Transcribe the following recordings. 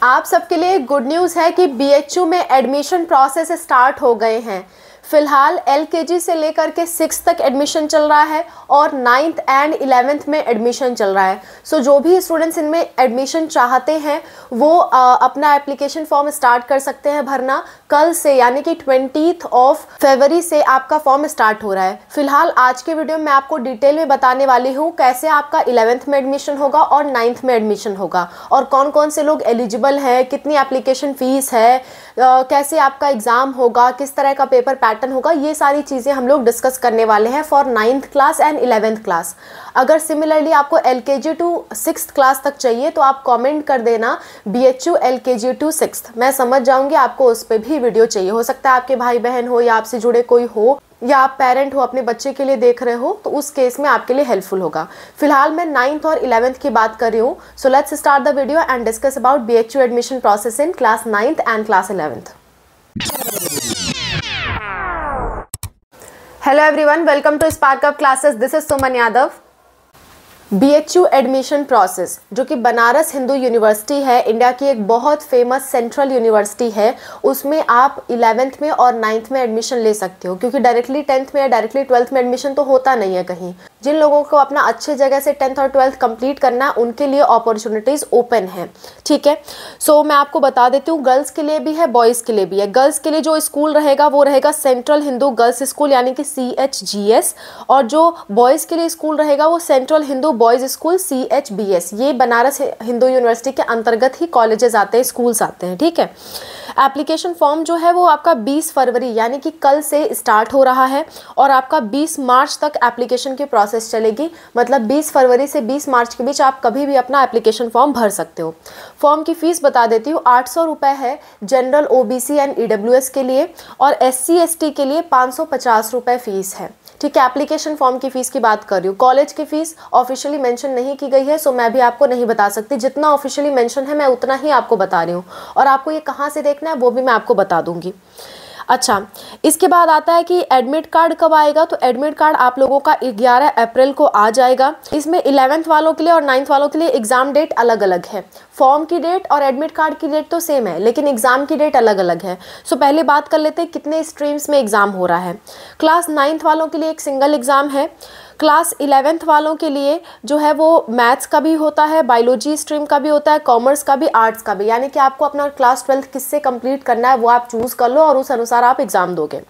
आप सबके लिए गुड न्यूज़ है कि बीएचयू में एडमिशन प्रोसेस स्टार्ट हो गए हैं। फिलहाल एलकेजी से लेकर के 6 तक एडमिशन चल रहा है और 9th एंड 11th में एडमिशन चल रहा है। सो जो भी स्टूडेंट्स इनमें एडमिशन चाहते हैं वो अपना एप्लीकेशन फॉर्म स्टार्ट कर सकते हैं भरना कल से, यानी कि 20 फरवरी से आपका फॉर्म स्टार्ट हो रहा है। फिलहाल आज के वीडियो में आपको डिटेल में बताने वाली हूँ कैसे आपका 11th में एडमिशन होगा और 9th में एडमिशन होगा और कौन कौन से लोग एलिजिबल हैं, कितनी एप्लीकेशन फ़ीस है, कैसे आपका एग्ज़ाम होगा, किस तरह का पेपर पैटर्न होगा। ये सारी चीज़ें हम लोग डिस्कस करने वाले हैं for 9th class and 11th class. अगर सिमिलरली आपको LKG टू 6th क्लास तक चाहिए तो आप कमेंट कर देना BHU LKG टू 6th। मैं समझ जाऊंगी आपको उस पर भी वीडियो चाहिए। हो सकता है आपके भाई बहन हो या आपसे जुड़े कोई हो या आप पेरेंट हो अपने बच्चे के लिए देख रहे हो, तो उस केस में आपके लिए हेल्पफुल होगा। फिलहाल मैं 9th और 11th की बात कर रही हूँ। So let's start the video and discuss about BHU admission process in class 9th and class 11th। Hello everyone, welcome to Spark Up Classes. This is Suman Yadav. BHU admission process जो कि Banaras Hindu university है, India की एक बहुत famous central university है, उसमें आप 11th में और 9th में एडमिशन ले सकते हो, क्योंकि डायरेक्टली 10th में या डायरेक्टली 12th में एडमिशन तो होता नहीं है कहीं। जिन लोगों को अपना अच्छे जगह से 10th और 12th कंप्लीट करना है उनके लिए अपॉर्चुनिटीज़ ओपन है। ठीक है, सो मैं आपको बता देती हूँ, गर्ल्स के लिए भी है, बॉयज़ के लिए भी है। गर्ल्स के लिए जो स्कूल रहेगा वो रहेगा सेंट्रल हिंदू गर्ल्स स्कूल यानी कि CHGS, और जो बॉयज़ के लिए स्कूल रहेगा वो central Hindu boys school CHBS। ये बनारस हिंदू यूनिवर्सिटी के अंतर्गत ही कॉलेजेस आते हैं, स्कूल्स आते हैं। ठीक है, एप्लीकेशन फॉर्म जो है वो आपका 20 फरवरी यानी कि कल से स्टार्ट हो रहा है और आपका 20 मार्च तक एप्लीकेशन की प्रोसेस चलेगी। मतलब 20 फरवरी से 20 मार्च के बीच आप कभी भी अपना एप्लीकेशन फॉर्म भर सकते हो। फॉर्म की फ़ीस बता देती हूँ, 800 रुपये है जनरल OBC एंड EWS के लिए, और SC ST के लिए 550 रुपये फ़ीस है। ठीक है, एप्लीकेशन फॉर्म की फ़ीस की बात कर रही हूँ। कॉलेज की फ़ीस ऑफिशियली मेंशन नहीं की गई है, सो मैं भी आपको नहीं बता सकती। जितना ऑफिशियली मेंशन है मैं उतना ही आपको बता रही हूँ, और आपको ये कहाँ से देखना है वो भी मैं आपको बता दूँगी। अच्छा, इसके बाद आता है कि एडमिट कार्ड कब आएगा। तो एडमिट कार्ड आप लोगों का 11 अप्रैल को आ जाएगा। इसमें 11th वालों के लिए और 9th वालों के लिए एग्ज़ाम डेट अलग अलग है। फॉर्म की डेट और एडमिट कार्ड की डेट तो सेम है, लेकिन एग्ज़ाम की डेट अलग अलग है। सो पहले बात कर लेते हैं कितने स्ट्रीम्स में एग्ज़ाम हो रहा है। क्लास 9th वालों के लिए एक सिंगल एग्ज़ाम है। क्लास 11th वालों के लिए जो है वो मैथ्स का भी होता है, बायोलॉजी स्ट्रीम का भी होता है, कॉमर्स का भी, आर्ट्स का भी। यानी कि आपको अपना क्लास 12th किससे कंप्लीट करना है वो आप चूज़ कर लो और उस अनुसार आप एग्ज़ाम दोगे।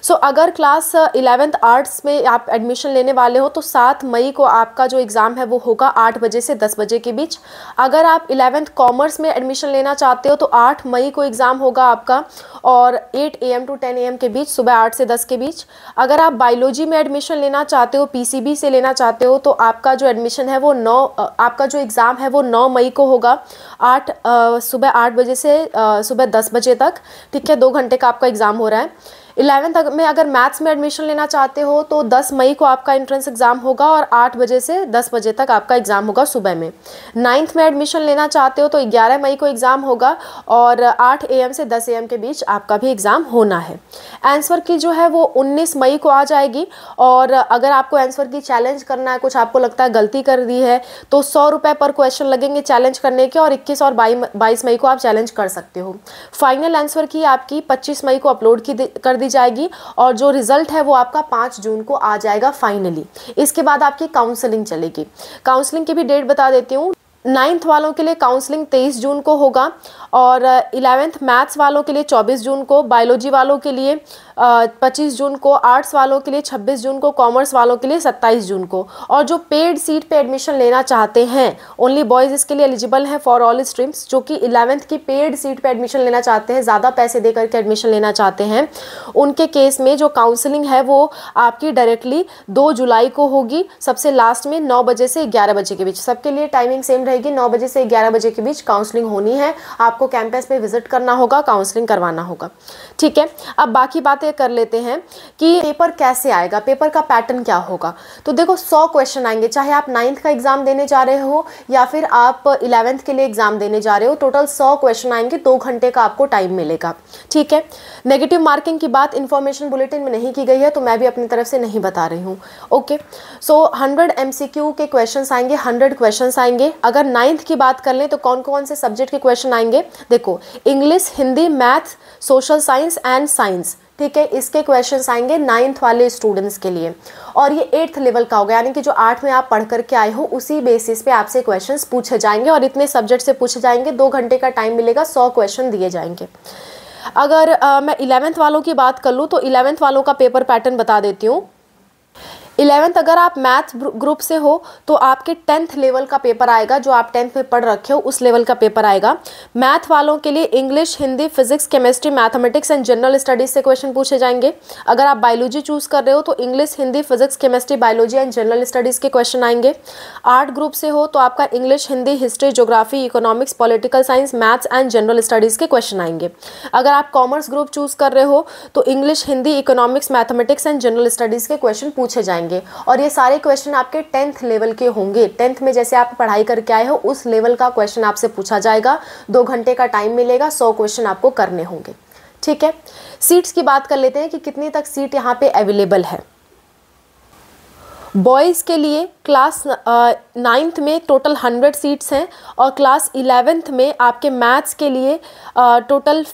सो अगर क्लास 11th आर्ट्स में आप एडमिशन लेने वाले हो तो 7 मई को आपका जो एग्ज़ाम है वो होगा 8 बजे से 10 बजे के बीच। अगर आप 11th कॉमर्स में एडमिशन लेना चाहते हो तो 8 मई को एग्ज़ाम होगा आपका, और 8 AM टू 10 AM के बीच, सुबह 8 से 10 के बीच। अगर आप बायोलॉजी में एडमिशन लेना चाहते हो, PCB से लेना चाहते हो, तो आपका जो एडमिशन है वो आपका जो एग्ज़ाम है वो 9 मई को होगा, सुबह 8 बजे से सुबह 10 बजे तक। ठीक है, 2 घंटे का आपका एग्ज़ाम हो रहा है। 11th में अगर मैथ्स में एडमिशन लेना चाहते हो तो 10 मई को आपका एंट्रेंस एग्ज़ाम होगा और 8 बजे से 10 बजे तक आपका एग्ज़ाम होगा सुबह में। 9th में एडमिशन लेना चाहते हो तो 11 मई को एग्ज़ाम होगा और 8 AM से 10 AM के बीच आपका भी एग्ज़ाम होना है। आंसर की जो है वो 19 मई को आ जाएगी, और अगर आपको आंसर की चैलेंज करना है, कुछ आपको लगता है गलती कर दी है, तो 100 रुपये पर क्वेश्चन लगेंगे चैलेंज करने के, और 21 और 22 मई को आप चैलेंज कर सकते हो। फाइनल आंसर की आपकी 25 मई को अपलोड कर दी जाएगी, और जो रिजल्ट है वो आपका 5 जून को आ जाएगा फाइनली। इसके बाद आपकी काउंसलिंग चलेगी। काउंसलिंग की भी डेट बता देती हूँ। 9th वालों के लिए काउंसलिंग 23 जून को होगा, और 11th मैथ्स वालों के लिए 24 जून को, बायोलॉजी वालों के लिए 25 जून को, आर्ट्स वालों के लिए 26 जून को, कॉमर्स वालों के लिए 27 जून को। और जो पेड सीट पे एडमिशन लेना चाहते हैं, ओनली बॉयज़ इसके लिए एलिजिबल हैं फॉर ऑल स्ट्रीम्स, जो कि 11th की पेड सीट पे एडमिशन लेना चाहते हैं, ज़्यादा पैसे दे करके एडमिशन लेना चाहते हैं, उनके केस में जो काउंसलिंग है वो आपकी डायरेक्टली 2 जुलाई को होगी, सबसे लास्ट में 9 बजे से 11 बजे के बीच। सबके लिए टाइमिंग सेम रहेगी, 9 बजे से 11 बजे के बीच काउंसलिंग होनी है। आपको कैंपस पे विजिट करना होगा, काउंसलिंग करवाना होगा। ठीक है, अब बाकी बातें कर लेते हैं कि पेपर कैसे आएगा, पेपर का पैटर्न क्या होगा। तो देखो, 100 क्वेश्चन आएंगे, चाहे आप 9th का एग्जाम देने जा रहे हो या फिर आप 11th के लिए एग्जाम देने जा रहे हो। टोटल 100 क्वेश्चन आएंगे, 2 घंटे का आपको टाइम मिलेगा। ठीक है, नेगेटिव मार्किंग की बात इन्फॉर्मेशन बुलेटिन में नहीं की गई है, तो मैं भी अपनी तरफ से नहीं बता रही हूँ। ओके, सो 100 MCQ के क्वेश्चन आएंगे, 100 क्वेश्चन आएंगे। अगर 9th की बात कर लें तो कौन कौन से सब्जेक्ट के क्वेश्चन आएंगे, देखो English, Hindi, math, social science and science, ठीक है, इसके क्वेश्चंस आएंगे 9th वाले स्टूडेंट्स के लिए, और ये 8th लेवल का होगा, यानी कि जो 8 में आप पढ़ करके आए हो उसी बेसिस पे आपसे क्वेश्चंस पूछे जाएंगे, और इतने सब्जेक्ट से पूछे जाएंगे, 2 घंटे का टाइम मिलेगा, 100 क्वेश्चन दिए जाएंगे। अगर मैं 11th वालों की बात कर लूँ तो 11th वालों का पेपर पैटर्न बता देती हूँ। 11th अगर आप मैथ ग्रुप से हो तो आपके 10th लेवल का पेपर आएगा, जो आप 10th में पढ़ रखे हो उस लेवल का पेपर आएगा। मैथ वालों के लिए English, Hindi, physics, chemistry, mathematics and general studies से क्वेश्चन पूछे जाएंगे। अगर आप बायोलॉजी चूज कर रहे हो तो English, Hindi, physics, chemistry, biology and general studies के क्वेश्चन आएंगे। आर्ट ग्रुप से हो तो आपका English, Hindi, history, geography, economics, political science, maths and general studies के क्वेश्चन आएंगे। अगर आप कॉमर्स ग्रुप चूज कर रहे हो तो English, Hindi, economics, mathematics and general studies के क्वेश्चन पूछे जाएंगे, और ये सारे क्वेश्चन आपके 10th लेवल के होंगे। 10th में जैसे आप पढ़ाई करके आए हो उस लेवल का क्वेश्चन आपसे पूछा जाएगा। 2 घंटे का टाइम मिलेगा, 100 क्वेश्चन आपको करने होंगे, ठीक है। सीट्स की बात कर लेते हैं कि कितनी तक सीट यहाँ पे अवेलेबल है। बॉयज़ के लिए क्लास 9th में टोटल 100 सीट्स हैं, और क्लास 11th में आपके मैथ्स के लिए टोटल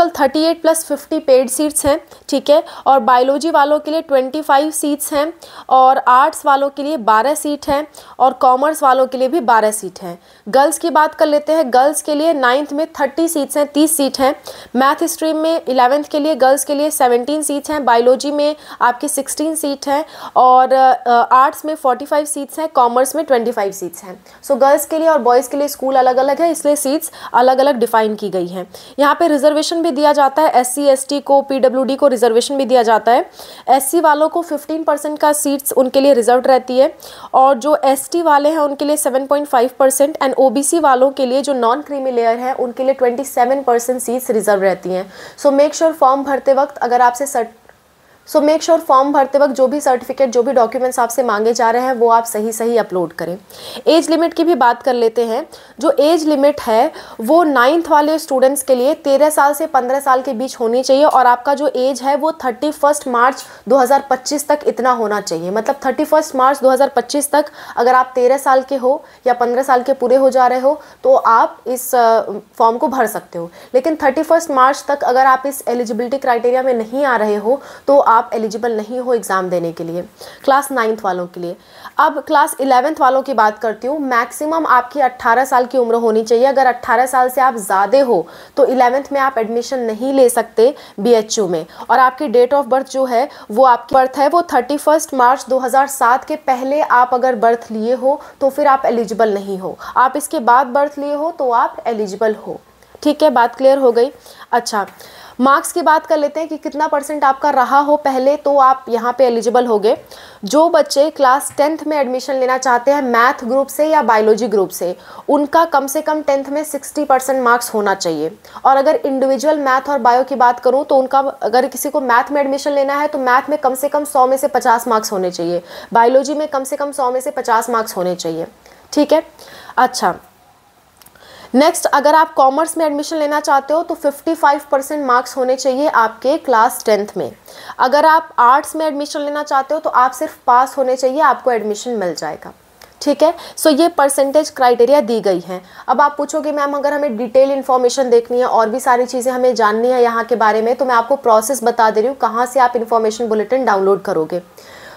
38 + 50 पेड सीट्स हैं, ठीक है। और बायोलॉजी वालों के लिए 25 सीट्स हैं, और आर्ट्स वालों के लिए 12 सीट हैं, और कॉमर्स वालों के लिए भी 12 सीट हैं। गर्ल्स की बात कर लेते हैं। गर्ल्स के लिए 9th में 30 सीट्स हैं, 30 सीट हैं। मैथ स्ट्रीम में 11th के लिए गर्ल्स के लिए 17 सीट्स हैं, बायोलॉजी में आपकी 16 सीट हैं, और आर्ट्स में 45 सीट्स हैं, कॉमर्स में 25 सीट्स हैं। सो गर्ल्स के लिए और बॉयज़ के लिए स्कूल अलग अलग है, इसलिए सीट्स अलग अलग डिफाइन की गई हैं। यहाँ पे रिजर्वेशन भी दिया जाता है, SC ST को, PWD को रिजर्वेशन भी दिया जाता है। SC वालों को 15% का सीट्स उनके लिए रिजर्व रहती है, और जो ST वाले हैं उनके लिए 7.5%, एंड OBC वालों के लिए जो नॉन क्रीमी लेयर है उनके लिए 27% सीट्स रिजर्व रहती हैं। सो मेक श्योर फॉर्म भरते वक्त अगर आपसे फॉर्म भरते वक्त जो भी सर्टिफिकेट, जो भी डॉक्यूमेंट्स आपसे मांगे जा रहे हैं वो आप सही अपलोड करें। एज लिमिट की भी बात कर लेते हैं। जो एज लिमिट है वो 9th वाले स्टूडेंट्स के लिए 13 साल से 15 साल के बीच होनी चाहिए, और आपका जो एज है वो 31 मार्च 2025 तक इतना होना चाहिए। मतलब 31 मार्च 2025 तक अगर आप 13 साल के हो या 15 साल के पूरे हो जा रहे हो तो आप इस फॉर्म को भर सकते हो। लेकिन 31 मार्च तक अगर आप इस एलिजिबिलिटी क्राइटेरिया में नहीं आ रहे हो तो आप एलिजिबल नहीं हो एग्ज़ाम देने के लिए, क्लास 9th वालों के लिए। अब क्लास 11th वालों की बात करती हूँ। मैक्सिमम आपकी 18 साल की उम्र होनी चाहिए। अगर 18 साल से आप ज़्यादा हो तो 11th में आप एडमिशन नहीं ले सकते BHU में, और आपकी डेट ऑफ बर्थ जो है वो आपकी बर्थ है वो 31 मार्च 2007 के पहले आप अगर बर्थ लिए हो तो फिर आप एलिजिबल नहीं हो। आप इसके बाद बर्थ लिए हो तो आप एलिजिबल हो, ठीक है। बात क्लियर हो गई। अच्छा, मार्क्स की बात कर लेते हैं कि कितना % आपका रहा हो पहले तो आप यहाँ पे एलिजिबल होगे। जो बच्चे क्लास 10th में एडमिशन लेना चाहते हैं मैथ ग्रुप से या बायोलॉजी ग्रुप से, उनका कम से कम 10th में 60% मार्क्स होना चाहिए। और अगर इंडिविजुअल मैथ और बायो की बात करूँ तो उनका, अगर किसी को मैथ में एडमिशन लेना है तो मैथ में कम से कम 100 में से 50 मार्क्स होने चाहिए, बायोलॉजी में कम से कम 100 में से 50 मार्क्स होने चाहिए, ठीक है। अच्छा, नेक्स्ट, अगर आप कॉमर्स में एडमिशन लेना चाहते हो तो 55% मार्क्स होने चाहिए आपके क्लास 10th में। अगर आप आर्ट्स में एडमिशन लेना चाहते हो तो आप सिर्फ पास होने चाहिए, आपको एडमिशन मिल जाएगा, ठीक है। सो ये परसेंटेज क्राइटेरिया दी गई हैं। अब आप पूछोगे मैम अगर हमें डिटेल इन्फॉर्मेशन देखनी है और भी सारी चीज़ें हमें जाननी है यहाँ के बारे में, तो मैं आपको प्रोसेस बता दे रही हूँ कहाँ से आप इन्फॉर्मेशन बुलेटिन डाउनलोड करोगे।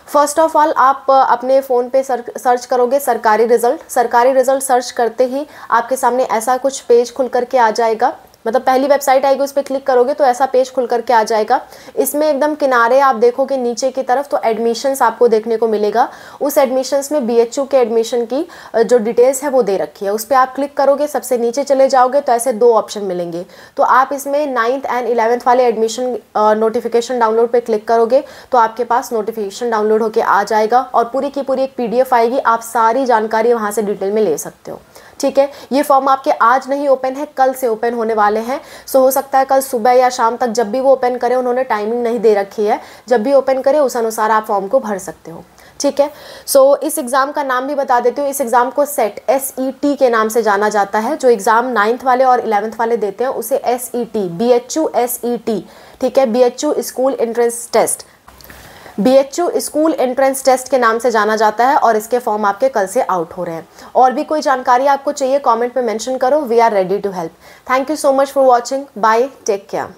फर्स्ट ऑफ ऑल आप अपने फ़ोन पे सर्च करोगे सरकारी रिज़ल्ट सर्च करते ही आपके सामने ऐसा कुछ पेज खुल करके आ जाएगा। मतलब पहली वेबसाइट आएगी, उस पर क्लिक करोगे तो ऐसा पेज खुल करके आ जाएगा। इसमें एकदम किनारे आप देखोगे नीचे की तरफ तो एडमिशन्स आपको देखने को मिलेगा। उस एडमिशन्स में BHU के एडमिशन की जो डिटेल्स है वो दे रखी है। उस पर आप क्लिक करोगे, सबसे नीचे चले जाओगे तो ऐसे 2 ऑप्शन मिलेंगे। तो आप इसमें 9th एंड 11th वाले एडमिशन नोटिफिकेशन डाउनलोड पे क्लिक करोगे तो आपके पास नोटिफिकेशन डाउनलोड होकर आ जाएगा, और पूरी की पूरी एक PDF आएगी। आप सारी जानकारी वहाँ से डिटेल में ले सकते हो, ठीक है। ये फॉर्म आपके आज नहीं ओपन है, कल से ओपन होने वाले हैं। सो हो सकता है कल सुबह या शाम तक जब भी वो ओपन करे, उन्होंने टाइमिंग नहीं दे रखी है, जब भी ओपन करे उस अनुसार आप फॉर्म को भर सकते हो, ठीक है। सो इस एग्ज़ाम का नाम भी बता देती हूँ। इस एग्ज़ाम को सेट SET के नाम से जाना जाता है। जो एग्ज़ाम 9th वाले और 11th वाले देते हैं उसे SET, BHU SET, ठीक है, BHU school entrance test. BHU school entrance test के नाम से जाना जाता है और इसके फॉर्म आपके कल से आउट हो रहे हैं। और भी कोई जानकारी आपको चाहिए कमेंट में मेंशन करो, we are ready to help. Thank you so much for watching, bye, take care.